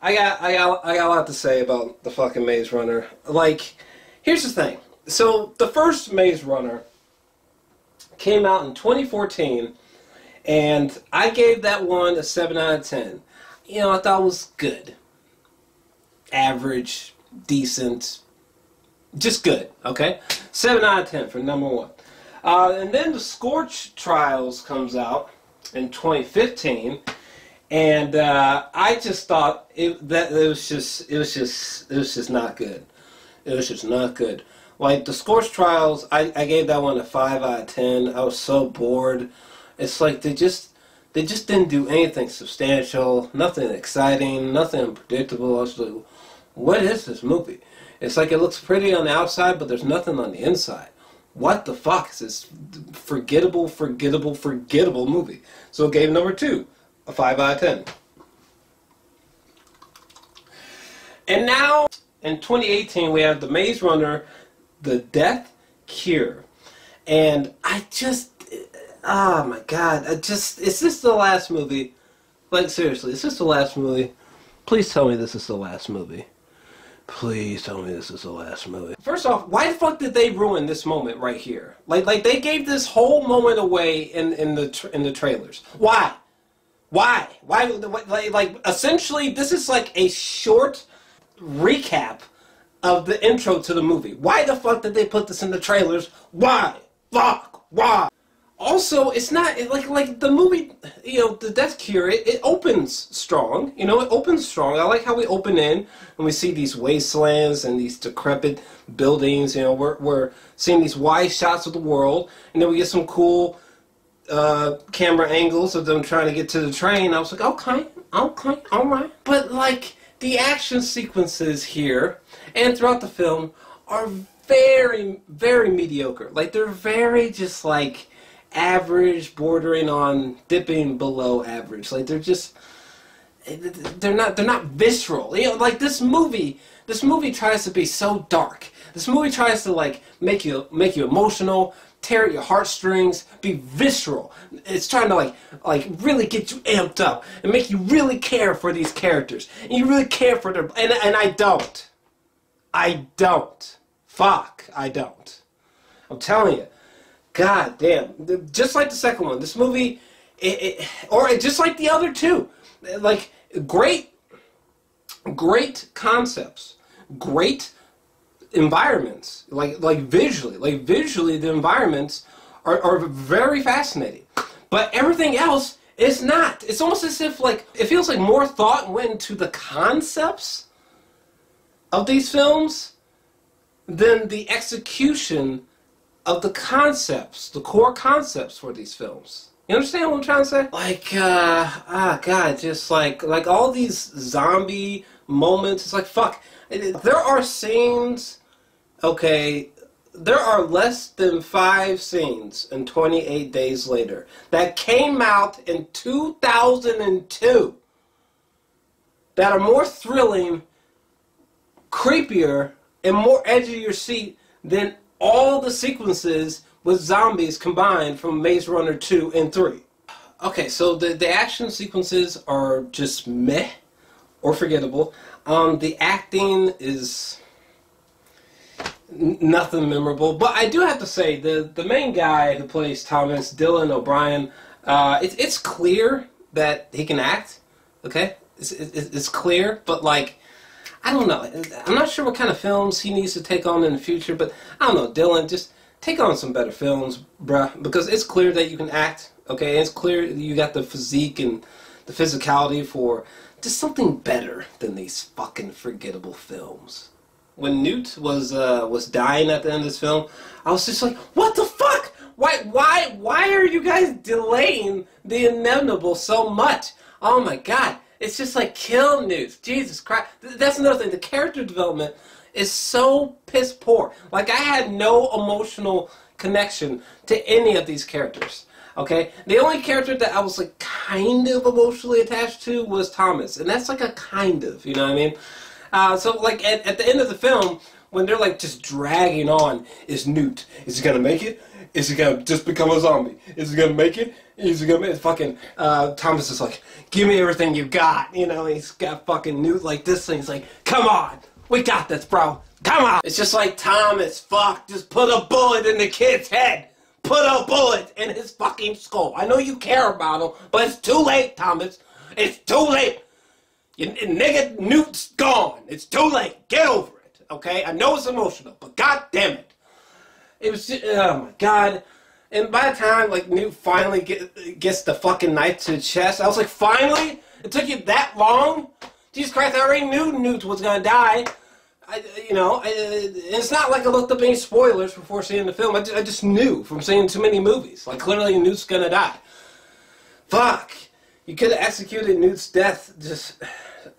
I got a lot to say about the fucking Maze Runner. Like, here's the thing. So the first Maze Runner came out in 2014, and I gave that one a 7 out of 10. You know, I thought it was good, average, decent, just good. Okay, 7 out of 10 for number one. And then the Scorch Trials comes out in 2015. And I just thought it was just not good. It was just not good. Like the Scorch Trials, I gave that one a 5 out of 10. I was so bored. It's like they just didn't do anything substantial, nothing exciting, nothing unpredictable. I was like, what is this movie? It's like it looks pretty on the outside, but there's nothing on the inside. What the fuck is this forgettable movie? So I gave number two a 5 out of 10. And now, in 2018, we have The Maze Runner, The Death Cure. And I just, oh my god, is this the last movie? Like, seriously, is this the last movie? Please tell me this is the last movie. Please tell me this is the last movie. First off, why the fuck did they ruin this moment right here? Like they gave this whole moment away in the trailers. Why? Why? Like, essentially, this is like a short recap of the intro to the movie. Why the fuck did they put this in the trailers? Why? Fuck. Why? Also, it's not like the movie, you know, The Death Cure. It opens strong. You know, it opens strong. I like how we open in and we see these wastelands and these decrepit buildings. You know, we're seeing these wide shots of the world, and then we get some cool camera angles of them trying to get to the train. I was like, okay, alright. But like the action sequences here and throughout the film are very, very mediocre. Like they're very just like average, bordering on dipping below average. Like they're not visceral. You know, like this movie tries to be so dark. This movie tries to like make you emotional, tear at your heartstrings, be visceral. It's trying to like really get you amped up and make you really care for these characters. And you really care for their and I don't. Fuck, I don't. I'm telling you. God damn. Just like the second one, this movie or just like the other two. Like great concepts, great environments, like visually the environments are very fascinating, but everything else is not. It's almost as if like it feels like more thought went into the concepts of these films than the execution of the concepts, the core concepts for these films. You understand what I'm trying to say? Like God, just like all these zombie moments. It's like fuck. There are scenes. Okay, there are less than 5 scenes in 28 Days Later that came out in 2002 that are more thrilling, creepier, and more edge of your seat than all the sequences with zombies combined from Maze Runner 2 and 3. Okay, so the action sequences are just meh or forgettable. The acting is nothing memorable, but I do have to say the main guy who plays Thomas, Dylan O'Brien, it's clear that he can act. Okay, it's clear, but like I don't know. I'm not sure what kind of films he needs to take on in the future, but I don't know, Dylan, just take on some better films, bruh, because it's clear that you can act. Okay, it's clear you got the physique and the physicality for just something better than these fucking forgettable films. When Newt was dying at the end of this film, I was just like, what the fuck? Why are you guys delaying the inevitable so much? Oh my god. It's just like, kill Newt. Jesus Christ. That's another thing. The character development is so piss poor. Like, I had no emotional connection to any of these characters. Okay? The only character that I was like kind of emotionally attached to was Thomas. And that's like a kind of, you know what I mean? So like at the end of the film, when they're like just dragging on, is Newt, is he gonna make it? Is he gonna just become a zombie? Is he gonna make it? Is he gonna make it? Fucking Thomas is like, give me everything you got. You know, he's got fucking Newt like this thing. He's like, come on, we got this, bro. Come on. It's just like, Thomas, fuck, just put a bullet in the kid's head. Put a bullet in his fucking skull. I know you care about him, but it's too late, Thomas. It's too late. Nigga, Newt's gone. It's too late. Get over it, okay? I know it's emotional, but god damn it. It was just, oh my god. And by the time, like, Newt finally gets the fucking knife to his chest, I was like, finally? It took you that long? Jesus Christ, I already knew Newt was gonna die. It's not like I looked up any spoilers before seeing the film. I just knew from seeing too many movies. Like, clearly Newt's gonna die. Fuck. You could have executed Newt's death just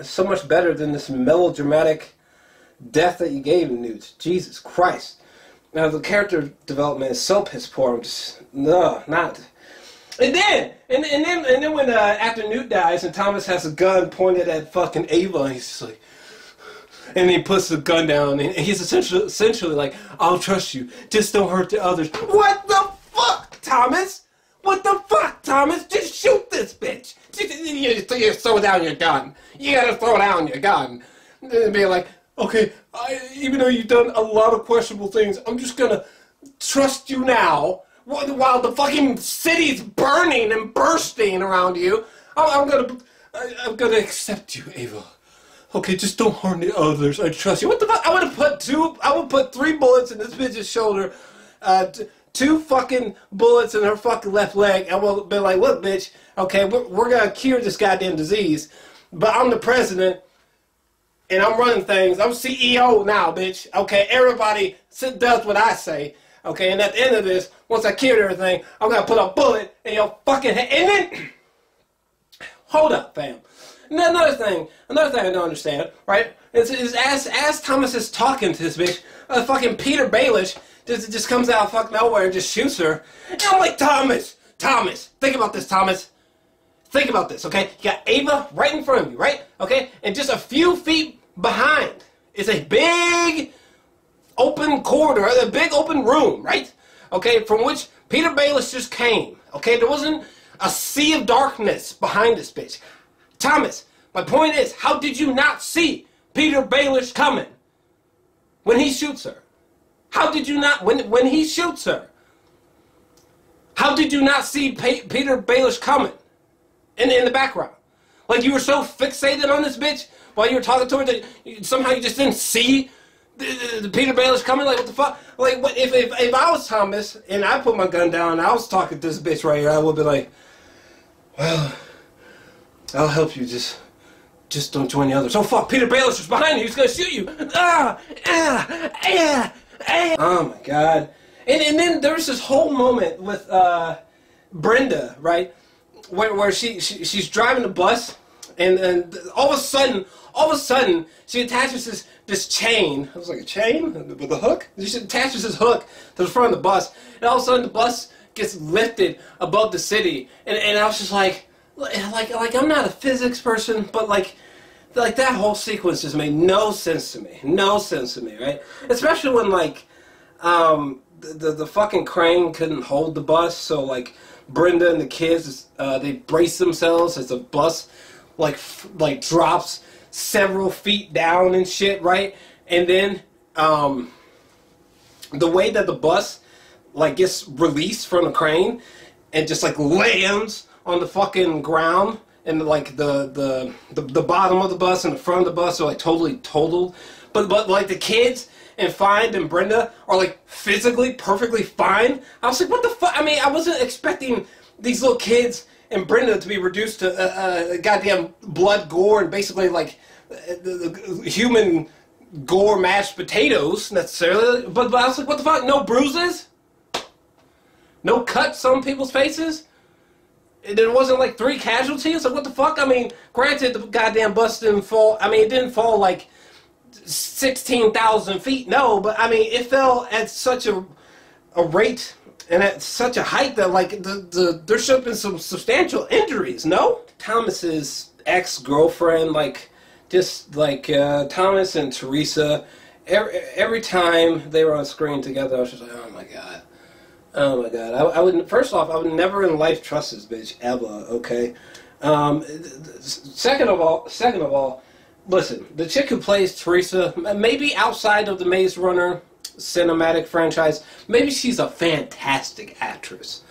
so much better than this melodramatic death that you gave Newt. Jesus Christ. Now, the character development is so piss poor. I'm just, no, not. And then when after Newt dies and Thomas has a gun pointed at fucking Ava, and he's just like, and he puts the gun down, and he's essentially like, I'll trust you, just don't hurt the others. What the fuck, Thomas? What the fuck, Thomas? Just shoot this bitch. You throw down your gun. You gotta throw down your gun. And be like, okay, even though you've done a lot of questionable things, I'm just gonna trust you now. While the fucking city's burning and bursting around you, I'm gonna accept you, Ava. Okay, just don't harm the others. I trust you. What the fuck? I would put 3 bullets in this bitch's shoulder, 2 fucking bullets in her fucking left leg, and we'll be like, look, bitch, okay, we're gonna cure this goddamn disease, but I'm the president, and I'm running things. I'm CEO now, bitch. Okay, everybody does what I say. Okay, and at the end of this, once I cured everything, I'm gonna put a bullet in your fucking head, and then, hold up, fam. Another thing I don't understand, right, is as Thomas is talking to this bitch, fucking Peter Baelish just comes out of fucking nowhere and just shoots her. And I'm like, Thomas, think about this, Thomas. Think about this, okay? You got Ava right in front of you, right? Okay? And just a few feet behind is a big open corridor, a big open room, right? Okay, from which Peter Baelish just came. Okay, there wasn't a sea of darkness behind this bitch. Thomas, my point is, how did you not see Peter Baelish coming when he shoots her? How did you not, when he shoots her, how did you not see Peter Baelish coming in the background? Like, you were so fixated on this bitch while you were talking to her that somehow you just didn't see the Peter Baelish coming? Like, what the fuck? Like, if I was Thomas and I put my gun down and I was talking to this bitch right here, I would be like, well, I'll help you, just don't join the others. Oh fuck, Peter Baelish is behind you, he's gonna shoot you. Oh my god. And then there was this whole moment with Brenda, right? Where she's driving the bus, and all of a sudden she attaches this chain. It was like a chain with a hook. She attaches this hook to the front of the bus, and all of a sudden the bus gets lifted above the city, and I was just like I'm not a physics person, but like that whole sequence just made no sense to me. No sense to me, right? Especially when like the fucking crane couldn't hold the bus, so like Brenda and the kids they brace themselves as the bus like drops several feet down and shit, right? And then the way that the bus like gets released from the crane and just like lands on the fucking ground, and like the bottom of the bus and the front of the bus are like totally totaled, but like the kids and Find and Brenda are like physically perfectly fine. I was like, what the fuck? I mean, I wasn't expecting these little kids and Brenda to be reduced to goddamn blood, gore, and basically like human gore mashed potatoes necessarily. But I was like, what the fuck? No bruises? No cuts on people's faces? There wasn't like 3 casualties? Like, what the fuck? I mean, granted, the goddamn bus didn't fall. I mean, it didn't fall like 16,000 feet. No, but I mean, it fell at such a rate and at such a height that like there should have been some substantial injuries. No? Thomas's ex-girlfriend, like just like Thomas and Teresa, every time they were on screen together, I was just like, oh my god. Oh my god. I wouldn't. First off, I would never in life trust this bitch ever. Okay. Second of all, listen. The chick who plays Teresa, maybe outside of the Maze Runner cinematic franchise, maybe she's a fantastic actress.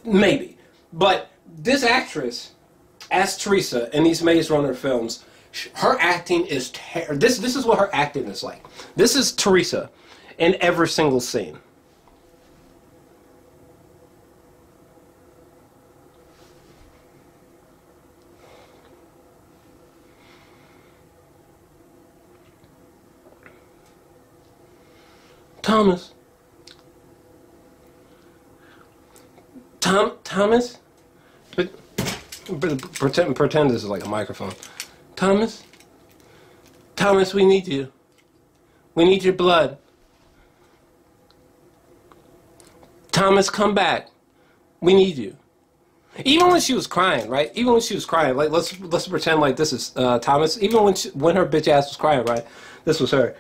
Maybe, but this actress as Teresa in these Maze Runner films, her acting is this is what her acting is like. This is Teresa in every single scene. Thomas. Thomas? Pretend this is like a microphone. Thomas? Thomas, we need you. We need your blood. Thomas, come back. We need you. Even when she was crying, right? Even when she was crying, like let's pretend like this is Thomas. Even when her bitch ass was crying, right? This was her.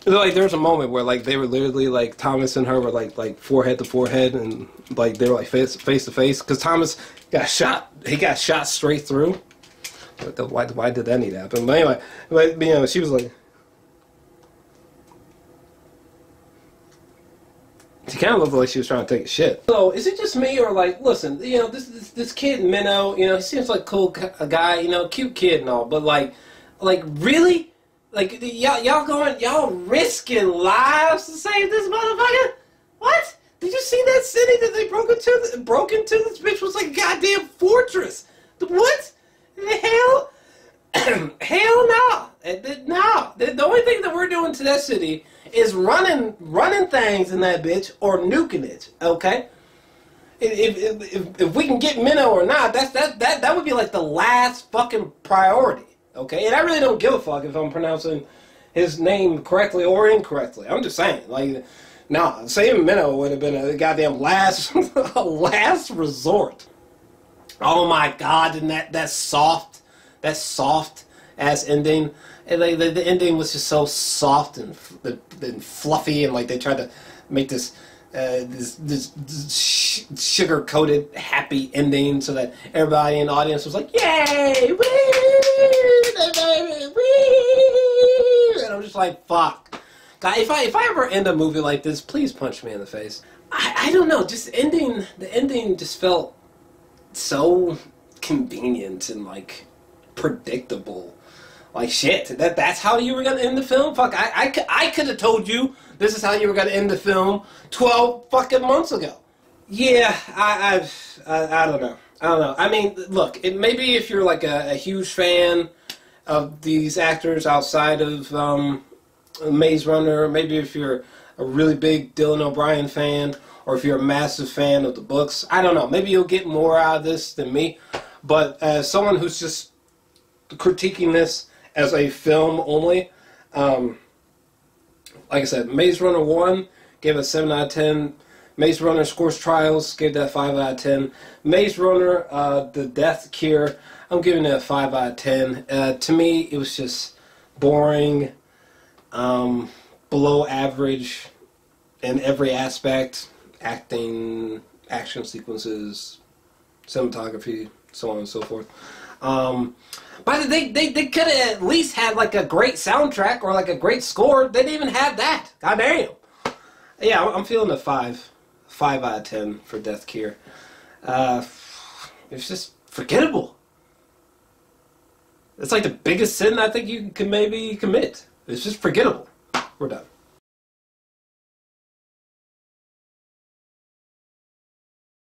Like there's a moment where like they were literally like Thomas and her were like forehead to forehead, and like they were like face to face because Thomas got shot. He got shot straight through. Why did that need to happen? But anyway, you know, she was like, she kind of looked like she was trying to take a shit. So is it just me, or like, listen, you know, this kid Minnow, you know, he seems like a cool guy, you know, cute kid and all, but like really? Like, y'all risking lives to save this motherfucker? What? Did you see that city that they broke into? This bitch was like a goddamn fortress. What? The hell? Hell no. No. The only thing that we're doing to that city is running things in that bitch or nuking it, okay? If we can get Minnow or not, that would be like the last fucking priority. Okay, and I really don't give a fuck if I'm pronouncing his name correctly or incorrectly. I'm just saying, like, nah, saying Minnow would have been a goddamn last resort. Oh my god, and that soft ass ending, and like the ending was just so soft and fluffy, and like they tried to make this sugar-coated happy ending so that everybody in the audience was like, yay, woo, baby, woo. And I'm just like, fuck. God, if I ever end a movie like this, please punch me in the face. I don't know, just the ending just felt so convenient and like predictable. Like shit, that's how you were gonna end the film? Fuck, I could have told you this is how you were gonna end the film 12 fucking months ago. Yeah, I don't know. I don't know. I mean, look, maybe if you're like a huge fan of these actors outside of Maze Runner, maybe if you're a really big Dylan O'Brien fan, or if you're a massive fan of the books, I don't know. Maybe you'll get more out of this than me. But as someone who's just critiquing this as a film only, like I said, Maze Runner 1 gave it a 7 out of 10. Maze Runner Scores Trials gave that 5 out of 10. Maze Runner The Death Cure, I'm giving it a 5 out of 10. To me, it was just boring, below average in every aspect. Acting, action sequences, cinematography, so on and so forth. But they could have at least had like a great soundtrack or like a great score. They didn't even have that. God damn. Yeah, I'm feeling a 5 out of 10 for Death Cure. It's just forgettable. It's like the biggest sin I think you can maybe commit. It's just forgettable. We're done.